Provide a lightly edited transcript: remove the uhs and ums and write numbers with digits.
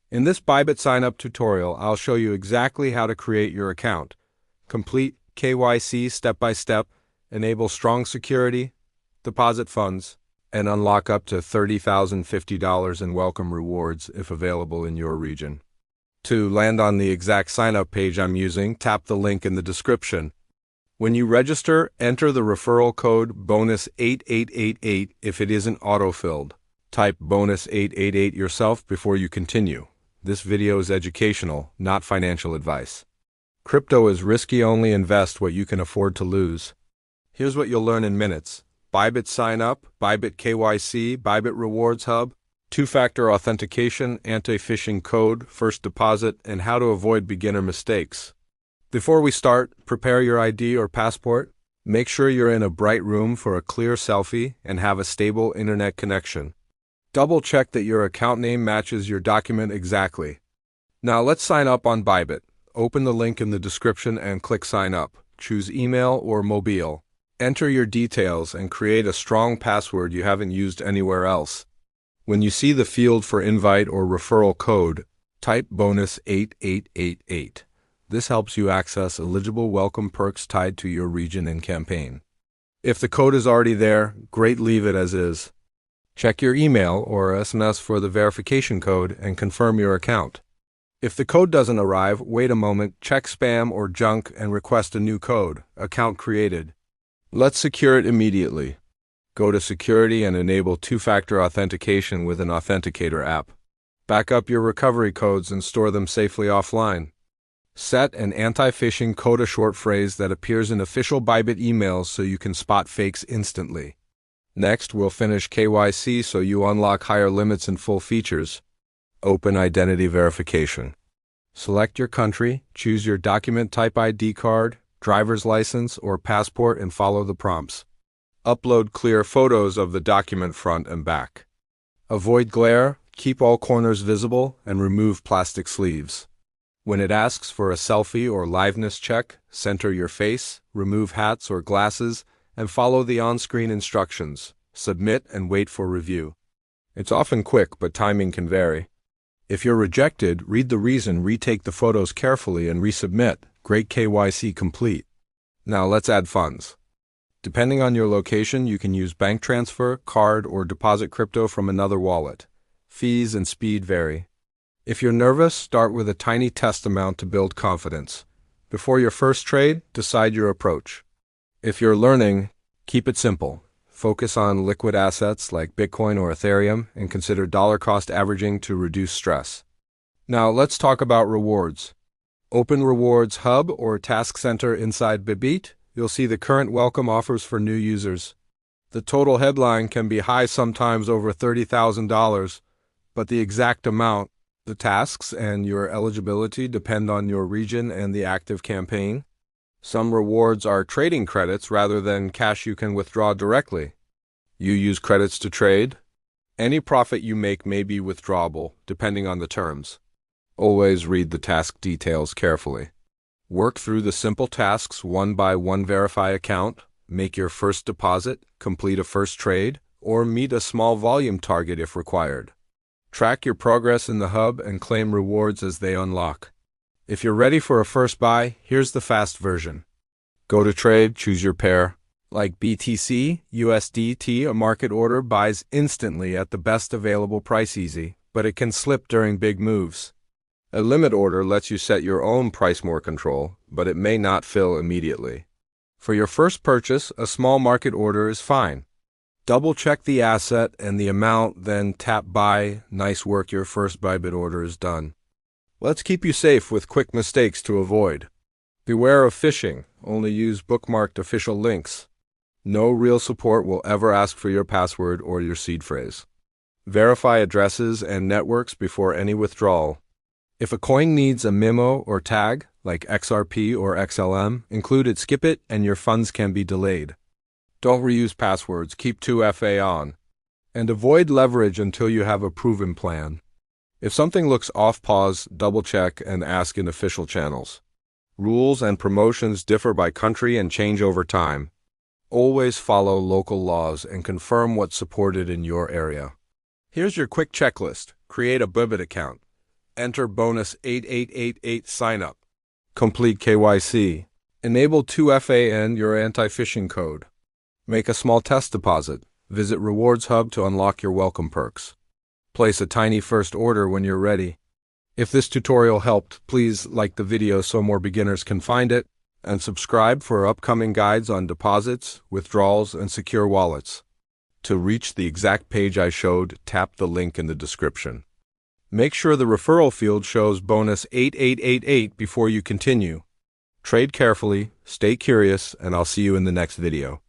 In this Bybit Sign Up tutorial, I'll show you exactly how to create your account, complete KYC step-by-step, enable strong security, deposit funds, and unlock up to $30,050 in welcome rewards if available in your region. To land on the exact sign-up page I'm using, tap the link in the description. When you register, enter the referral code bonus8888 if it isn't auto-filled. Type bonus888 yourself before you continue. This video is educational, not financial advice. Crypto is risky, only invest what you can afford to lose. Here's what you'll learn in minutes. Bybit Sign Up, Bybit KYC, Bybit Rewards Hub, two-factor authentication, anti-phishing code, first deposit, and how to avoid beginner mistakes. Before we start, prepare your ID or passport. Make sure you're in a bright room for a clear selfie and have a stable internet connection. Double-check that your account name matches your document exactly. Now let's sign up on Bybit. Open the link in the description and click Sign Up. Choose email or mobile. Enter your details and create a strong password you haven't used anywhere else. When you see the field for invite or referral code, type bonus8888. This helps you access eligible welcome perks tied to your region and campaign. If the code is already there, great, leave it as is. Check your email or SMS for the verification code and confirm your account. If the code doesn't arrive, wait a moment, check spam or junk and request a new code. Account created. Let's secure it immediately. Go to Security and enable two-factor authentication with an authenticator app. Back up your recovery codes and store them safely offline. Set an anti-phishing code, a short phrase that appears in official Bybit emails so you can spot fakes instantly. Next, we'll finish KYC so you unlock higher limits and full features. Open identity verification. Select your country, choose your document type: ID card, driver's license, or passport, and follow the prompts. Upload clear photos of the document front and back. Avoid glare, keep all corners visible, and remove plastic sleeves. When it asks for a selfie or liveness check, center your face, remove hats or glasses, and follow the on-screen instructions. Submit and wait for review. It's often quick, but timing can vary. If you're rejected, read the reason, retake the photos carefully, and resubmit. Great, KYC complete. Now let's add funds. Depending on your location, you can use bank transfer, card, or deposit crypto from another wallet. Fees and speed vary. If you're nervous, start with a tiny test amount to build confidence. Before your first trade, decide your approach. If you're learning, keep it simple. Focus on liquid assets like Bitcoin or Ethereum and consider dollar cost averaging to reduce stress. Now let's talk about rewards. Open Rewards Hub or Task Center inside Bybit. You'll see the current welcome offers for new users. The total headline can be high, sometimes over $30,000, but the exact amount, the tasks, and your eligibility depend on your region and the active campaign. Some rewards are trading credits rather than cash you can withdraw directly. You use credits to trade. Any profit you make may be withdrawable, depending on the terms. Always read the task details carefully. Work through the simple tasks one by one. Verify account, make your first deposit, complete a first trade, or meet a small volume target if required. Track your progress in the hub and claim rewards as they unlock. If you're ready for a first buy, here's the fast version. Go to trade, choose your pair. Like BTC, USDT, a market order buys instantly at the best available price, easy, but it can slip during big moves. A limit order lets you set your own price, more control, but it may not fill immediately. For your first purchase, a small market order is fine. Double-check the asset and the amount, then tap buy. Nice work, your first Bybit order is done. Let's keep you safe with quick mistakes to avoid. Beware of phishing. Only use bookmarked official links. No real support will ever ask for your password or your seed phrase. Verify addresses and networks before any withdrawal. If a coin needs a memo or tag, like XRP or XLM, include it, skip it, and your funds can be delayed. Don't reuse passwords, keep 2FA on. And avoid leverage until you have a proven plan. If something looks off, pause, double-check, and ask in official channels. Rules and promotions differ by country and change over time. Always follow local laws and confirm what's supported in your area. Here's your quick checklist. Create a Bybit account. Enter bonus 8888 sign up. Complete KYC. Enable 2FA and your anti-phishing code. Make a small test deposit. Visit Rewards Hub to unlock your welcome perks. Place a tiny first order when you're ready. If this tutorial helped, please like the video so more beginners can find it, and subscribe for upcoming guides on deposits, withdrawals, and secure wallets. To reach the exact page I showed, tap the link in the description. Make sure the referral field shows bonus 8888 before you continue. Trade carefully, stay curious, and I'll see you in the next video.